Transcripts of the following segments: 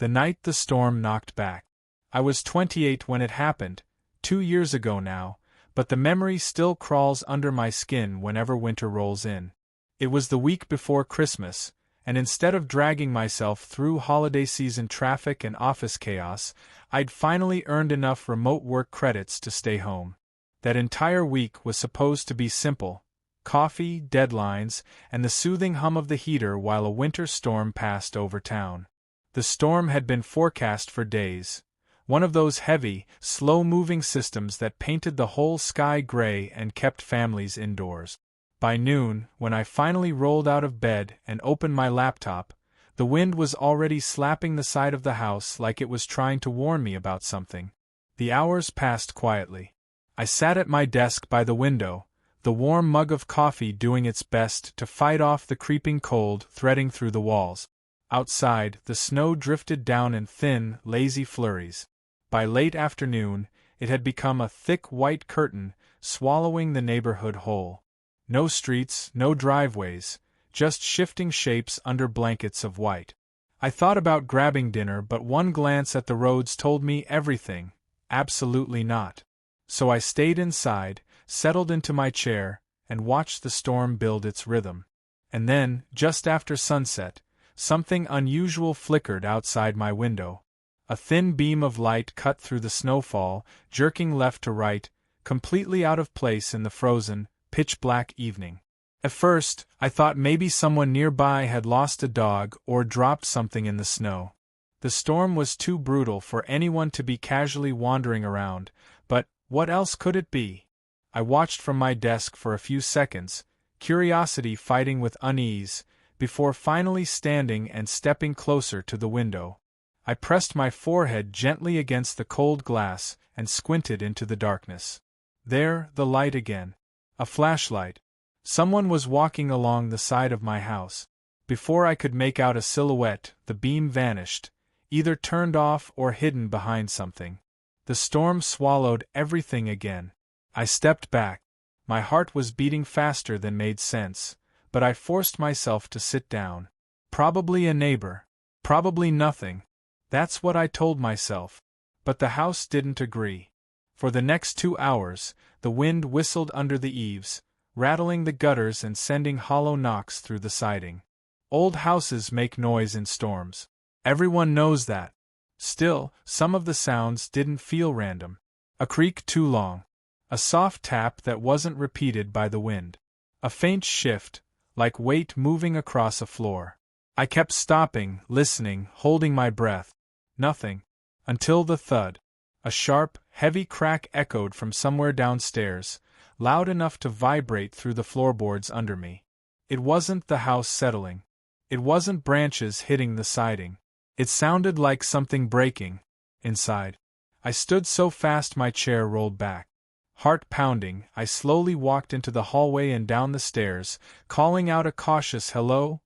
The night the storm knocked back. I was 28 when it happened, 2 years ago now, but the memory still crawls under my skin whenever winter rolls in. It was the week before Christmas, and instead of dragging myself through holiday season traffic and office chaos, I'd finally earned enough remote work credits to stay home. That entire week was supposed to be simple: coffee, deadlines, and the soothing hum of the heater while a winter storm passed over town. The storm had been forecast for days. One of those heavy, slow-moving systems that painted the whole sky gray and kept families indoors. By noon, when I finally rolled out of bed and opened my laptop, the wind was already slapping the side of the house like it was trying to warn me about something. The hours passed quietly. I sat at my desk by the window, the warm mug of coffee doing its best to fight off the creeping cold threading through the walls. Outside, the snow drifted down in thin, lazy flurries. By late afternoon, it had become a thick white curtain, swallowing the neighborhood whole. No streets, no driveways, just shifting shapes under blankets of white. I thought about grabbing dinner, but one glance at the roads told me everything: absolutely not. So I stayed inside, settled into my chair, and watched the storm build its rhythm. And then, just after sunset, something unusual flickered outside my window. A thin beam of light cut through the snowfall, jerking left to right, completely out of place in the frozen, pitch-black evening. At first, I thought maybe someone nearby had lost a dog or dropped something in the snow. The storm was too brutal for anyone to be casually wandering around, but what else could it be? I watched from my desk for a few seconds, curiosity fighting with unease, before finally standing and stepping closer to the window. I pressed my forehead gently against the cold glass and squinted into the darkness. There, the light again. A flashlight. Someone was walking along the side of my house. Before I could make out a silhouette, the beam vanished, either turned off or hidden behind something. The storm swallowed everything again. I stepped back. My heart was beating faster than made sense, but I forced myself to sit down. Probably a neighbor. Probably nothing. That's what I told myself. But the house didn't agree. For the next 2 hours, the wind whistled under the eaves, rattling the gutters and sending hollow knocks through the siding. Old houses make noise in storms. Everyone knows that. Still, some of the sounds didn't feel random. A creak too long. A soft tap that wasn't repeated by the wind. A faint shift, like weight moving across a floor. I kept stopping, listening, holding my breath. Nothing. Until the thud. A sharp, heavy crack echoed from somewhere downstairs, loud enough to vibrate through the floorboards under me. It wasn't the house settling. It wasn't branches hitting the siding. It sounded like something breaking. Inside. I stood so fast my chair rolled back. Heart pounding, I slowly walked into the hallway and down the stairs, calling out a cautious hello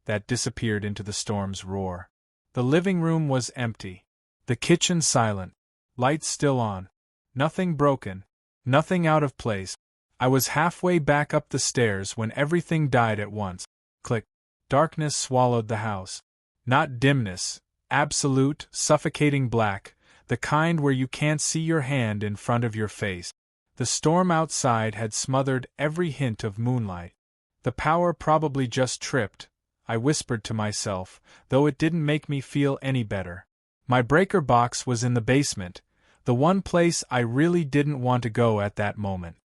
that disappeared into the storm's roar. The living room was empty. The kitchen silent. Lights still on. Nothing broken. Nothing out of place. I was halfway back up the stairs when everything died at once. Click. Darkness swallowed the house. Not dimness. Absolute, suffocating black, the kind where you can't see your hand in front of your face. The storm outside had smothered every hint of moonlight. The power probably just tripped, I whispered to myself, though it didn't make me feel any better. My breaker box was in the basement, the one place I really didn't want to go at that moment.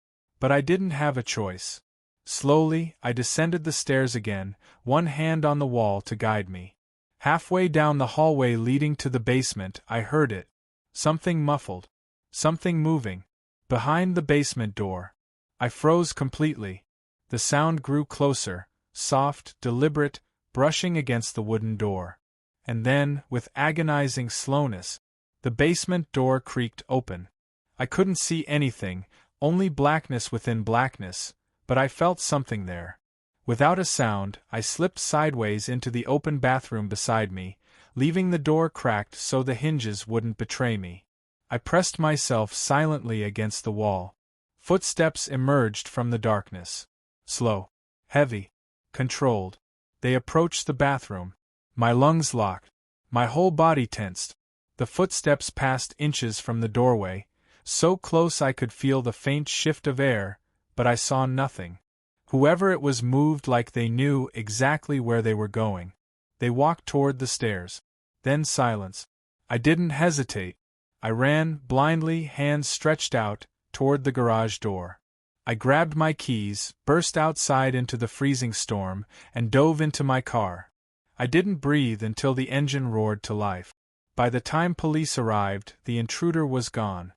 But I didn't have a choice. Slowly, I descended the stairs again, one hand on the wall to guide me. Halfway down the hallway leading to the basement, I heard it. Something muffled. Something moving. Behind the basement door. I froze completely. The sound grew closer, soft, deliberate, brushing against the wooden door. And then, with agonizing slowness, the basement door creaked open. I couldn't see anything, only blackness within blackness, but I felt something there. Without a sound, I slipped sideways into the open bathroom beside me, leaving the door cracked so the hinges wouldn't betray me. I pressed myself silently against the wall. Footsteps emerged from the darkness. Slow. Heavy. Controlled. They approached the bathroom. My lungs locked. My whole body tensed. The footsteps passed inches from the doorway, so close I could feel the faint shift of air, but I saw nothing. Whoever it was moved like they knew exactly where they were going. They walked toward the stairs. Then silence. I didn't hesitate. I ran, blindly, hands stretched out, toward the garage door. I grabbed my keys, burst outside into the freezing storm, and dove into my car. I didn't breathe until the engine roared to life. By the time police arrived, the intruder was gone.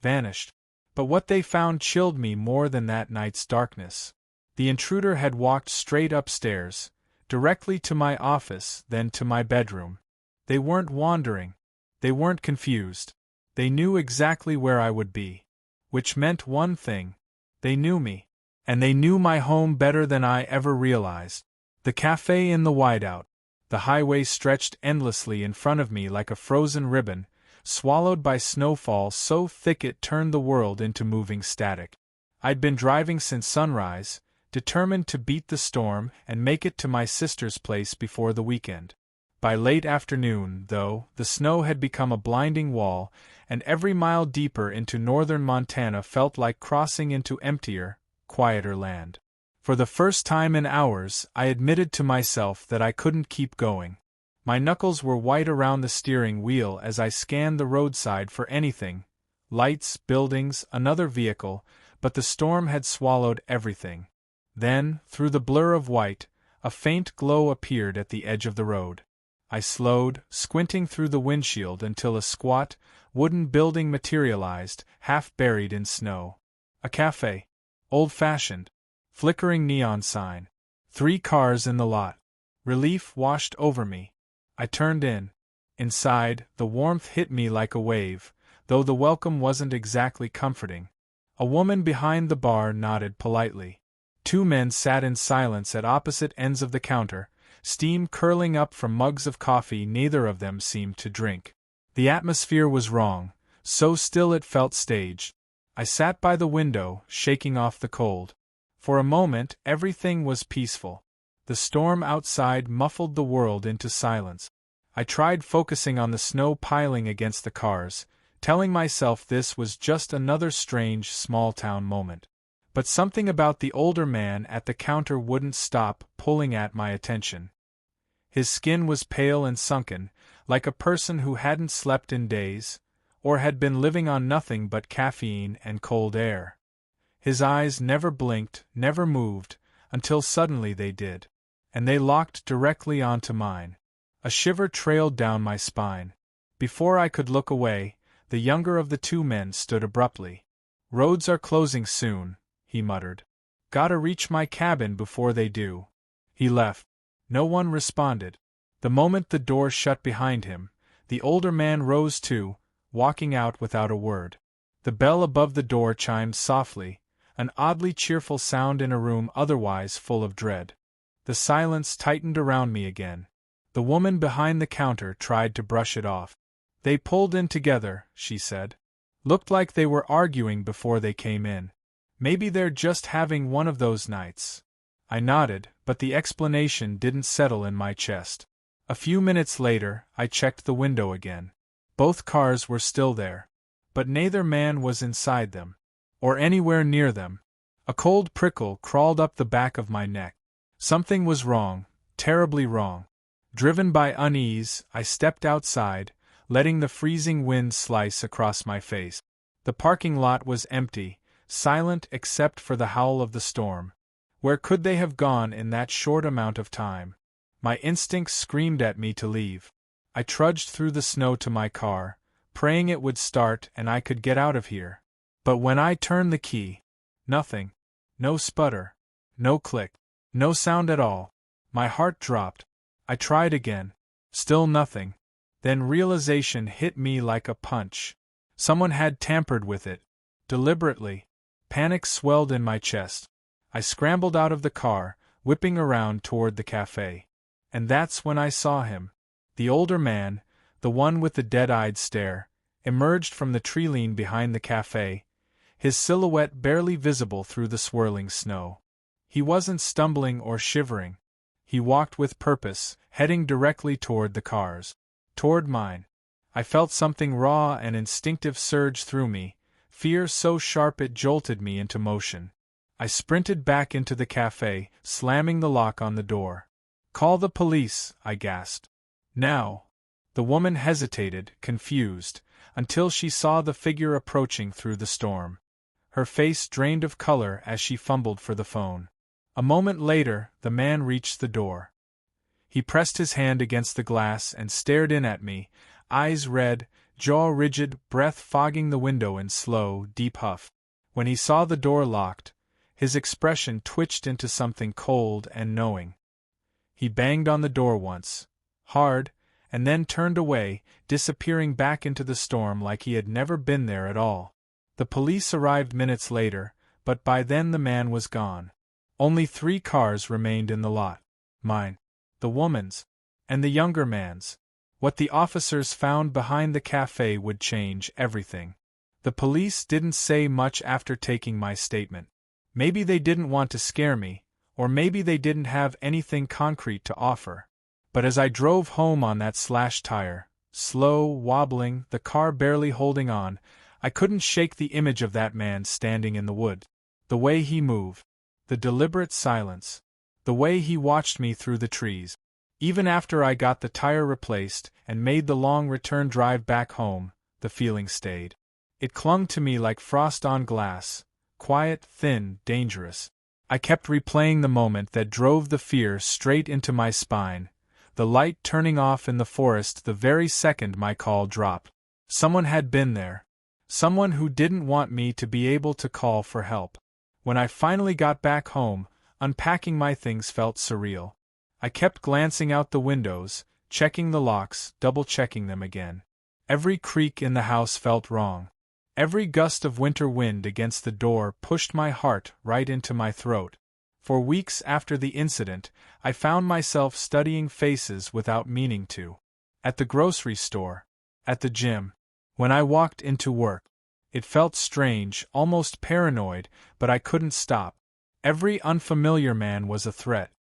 Vanished. But what they found chilled me more than that night's darkness. The intruder had walked straight upstairs, directly to my office, then to my bedroom. They weren't wandering. They weren't confused. They knew exactly where I would be. Which meant one thing. They knew me. And they knew my home better than I ever realized. The cafe in the whiteout. The highway stretched endlessly in front of me like a frozen ribbon, swallowed by snowfall so thick it turned the world into moving static. I'd been driving since sunrise, determined to beat the storm and make it to my sister's place before the weekend. By late afternoon, though, the snow had become a blinding wall, and every mile deeper into northern Montana felt like crossing into emptier, quieter land. For the first time in hours, I admitted to myself that I couldn't keep going. My knuckles were white around the steering wheel as I scanned the roadside for anything, lights, buildings, another vehicle, but the storm had swallowed everything. Then, through the blur of white, a faint glow appeared at the edge of the road. I slowed, squinting through the windshield until a squat, wooden building materialized, half buried in snow. A cafe. Old-fashioned. Flickering neon sign. 3 cars in the lot. Relief washed over me. I turned in. Inside, the warmth hit me like a wave, though the welcome wasn't exactly comforting. A woman behind the bar nodded politely. 2 men sat in silence at opposite ends of the counter, steam curling up from mugs of coffee neither of them seemed to drink. The atmosphere was wrong, so still it felt staged. I sat by the window, shaking off the cold. For a moment, everything was peaceful. The storm outside muffled the world into silence. I tried focusing on the snow piling against the cars, telling myself this was just another strange small-town moment. But something about the older man at the counter wouldn't stop pulling at my attention. His skin was pale and sunken, like a person who hadn't slept in days, or had been living on nothing but caffeine and cold air. His eyes never blinked, never moved, until suddenly they did. And they locked directly onto mine. A shiver trailed down my spine. Before I could look away, the younger of the 2 men stood abruptly. "Roads are closing soon," he muttered. "Gotta reach my cabin before they do." He left. No one responded. The moment the door shut behind him, the older man rose too, walking out without a word. The bell above the door chimed softly, an oddly cheerful sound in a room otherwise full of dread. The silence tightened around me again. The woman behind the counter tried to brush it off. "They pulled in together," she said. "Looked like they were arguing before they came in. Maybe they're just having one of those nights." I nodded, but the explanation didn't settle in my chest. A few minutes later, I checked the window again. Both cars were still there. But neither man was inside them. Or anywhere near them. A cold prickle crawled up the back of my neck. Something was wrong, terribly wrong. Driven by unease, I stepped outside, letting the freezing wind slice across my face. The parking lot was empty, silent except for the howl of the storm. Where could they have gone in that short amount of time? My instincts screamed at me to leave. I trudged through the snow to my car, praying it would start and I could get out of here. But when I turned the key, nothing. No sputter. No click. No sound at all. My heart dropped. I tried again. Still nothing. Then realization hit me like a punch. Someone had tampered with it. Deliberately. Panic swelled in my chest. I scrambled out of the car, whipping around toward the cafe. And that's when I saw him. The older man, the one with the dead-eyed stare, emerged from the tree-line behind the cafe, his silhouette barely visible through the swirling snow. He wasn't stumbling or shivering. He walked with purpose, heading directly toward the cars. toward mine. I felt something raw and instinctive surge through me, fear so sharp it jolted me into motion. I sprinted back into the cafe, slamming the lock on the door. "Call the police," I gasped. "Now." The woman hesitated, confused, until she saw the figure approaching through the storm. Her face drained of color as she fumbled for the phone. A moment later, the man reached the door. He pressed his hand against the glass and stared in at me, eyes red, jaw rigid, breath fogging the window in slow, deep huff. When he saw the door locked, his expression twitched into something cold and knowing. He banged on the door once, hard, and then turned away, disappearing back into the storm like he had never been there at all. The police arrived minutes later, but by then the man was gone. Only 3 cars remained in the lot. Mine, the woman's, and the younger man's. What the officers found behind the cafe would change everything. The police didn't say much after taking my statement. Maybe they didn't want to scare me, or maybe they didn't have anything concrete to offer. But as I drove home on that slashed tire, slow, wobbling, the car barely holding on, I couldn't shake the image of that man standing in the wood. The way he moved, the deliberate silence, the way he watched me through the trees. Even after I got the tire replaced and made the long return drive back home, the feeling stayed. It clung to me like frost on glass, quiet, thin, dangerous. I kept replaying the moment that drove the fear straight into my spine, the light turning off in the forest the very second my call dropped. Someone had been there. Someone who didn't want me to be able to call for help. When I finally got back home, unpacking my things felt surreal. I kept glancing out the windows, checking the locks, double-checking them again. Every creak in the house felt wrong. Every gust of winter wind against the door pushed my heart right into my throat. For weeks after the incident, I found myself studying faces without meaning to. At the grocery store, at the gym, when I walked into work. It felt strange, almost paranoid, but I couldn't stop. Every unfamiliar man was a threat.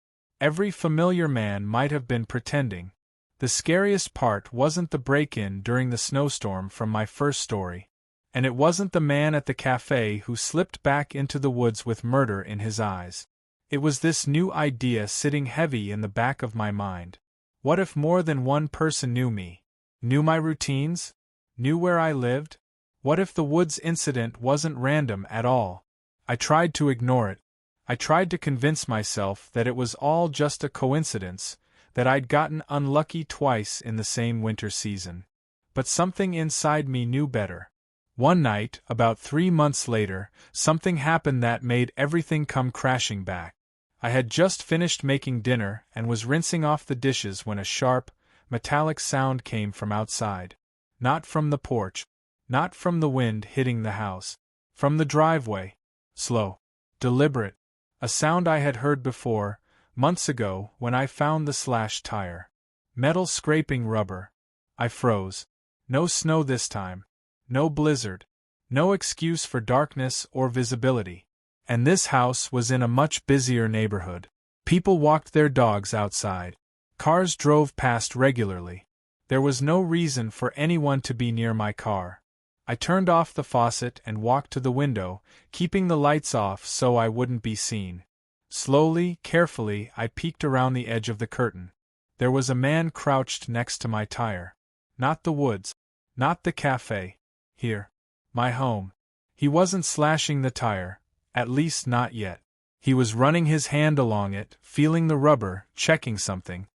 Every familiar man might have been pretending. The scariest part wasn't the break-in during the snowstorm from my first story. And it wasn't the man at the cafe who slipped back into the woods with murder in his eyes. It was this new idea sitting heavy in the back of my mind. What if more than one person knew me? Knew my routines? Knew where I lived? What if the woods incident wasn't random at all? I tried to ignore it. I tried to convince myself that it was all just a coincidence, that I'd gotten unlucky twice in the same winter season. But something inside me knew better. One night, about 3 months later, something happened that made everything come crashing back. I had just finished making dinner and was rinsing off the dishes when a sharp, metallic sound came from outside. Not from the porch. Not from the wind hitting the house. From the driveway. Slow. Deliberate. A sound I had heard before, months ago, when I found the slashed tire. Metal scraping rubber. I froze. No snow this time. No blizzard. No excuse for darkness or visibility. And this house was in a much busier neighborhood. People walked their dogs outside. Cars drove past regularly. There was no reason for anyone to be near my car. I turned off the faucet and walked to the window, keeping the lights off so I wouldn't be seen. Slowly, carefully, I peeked around the edge of the curtain. There was a man crouched next to my tire. Not the woods. Not the cafe. Here. My home. He wasn't slashing the tire, at least not yet. He was running his hand along it, feeling the rubber, checking something.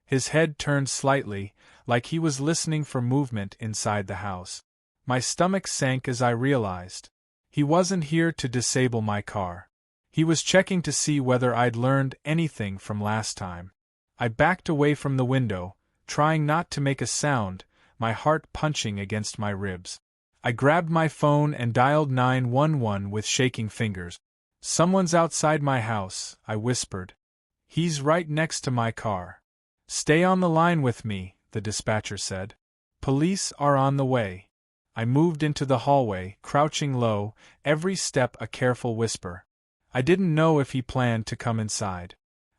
His head turned slightly, like he was listening for movement inside the house. My stomach sank as I realized. He wasn't here to disable my car. He was checking to see whether I'd learned anything from last time. I backed away from the window, trying not to make a sound, my heart punching against my ribs. I grabbed my phone and dialed 911 with shaking fingers. "Someone's outside my house," I whispered. "He's right next to my car." "Stay on the line with me," the dispatcher said. "Police are on the way." I moved into the hallway, crouching low, every step a careful whisper. I didn't know if he planned to come inside.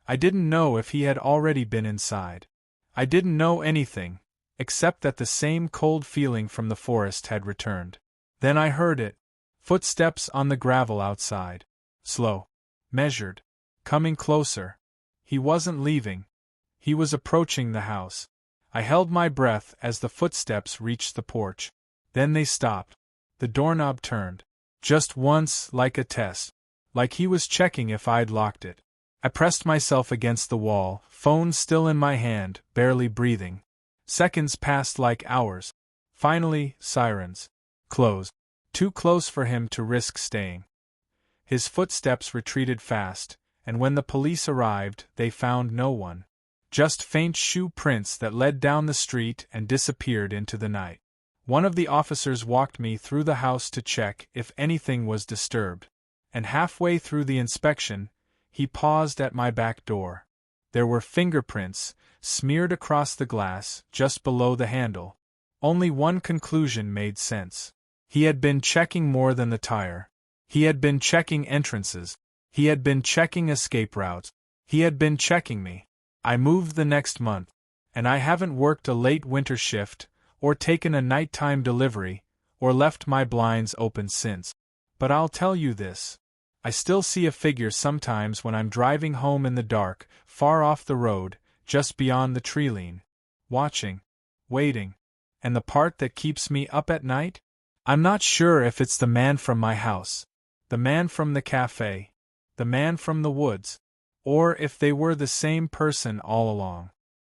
I didn't know if he had already been inside. I didn't know anything, except that the same cold feeling from the forest had returned. Then I heard it. Footsteps on the gravel outside. Slow. Measured. Coming closer. He wasn't leaving. He was approaching the house. I held my breath as the footsteps reached the porch. Then they stopped. The doorknob turned. Just once, like a test. Like he was checking if I'd locked it. I pressed myself against the wall, phone still in my hand, barely breathing. Seconds passed like hours. Finally, sirens. Close. Too close for him to risk staying. His footsteps retreated fast, and when the police arrived, they found no one. Just faint shoe prints that led down the street and disappeared into the night. One of the officers walked me through the house to check if anything was disturbed. And halfway through the inspection, he paused at my back door. There were fingerprints, smeared across the glass, just below the handle. Only one conclusion made sense. He had been checking more than the tire. He had been checking entrances. He had been checking escape routes. He had been checking me. I moved the next month, and I haven't worked a late winter shift, or taken a nighttime delivery, or left my blinds open since. But I'll tell you this. I still see a figure sometimes when I'm driving home in the dark, far off the road, just beyond the tree line. Watching. Waiting. And the part that keeps me up at night? I'm not sure if it's the man from my house, the man from the cafe, the man from the woods, or if they were the same person all along.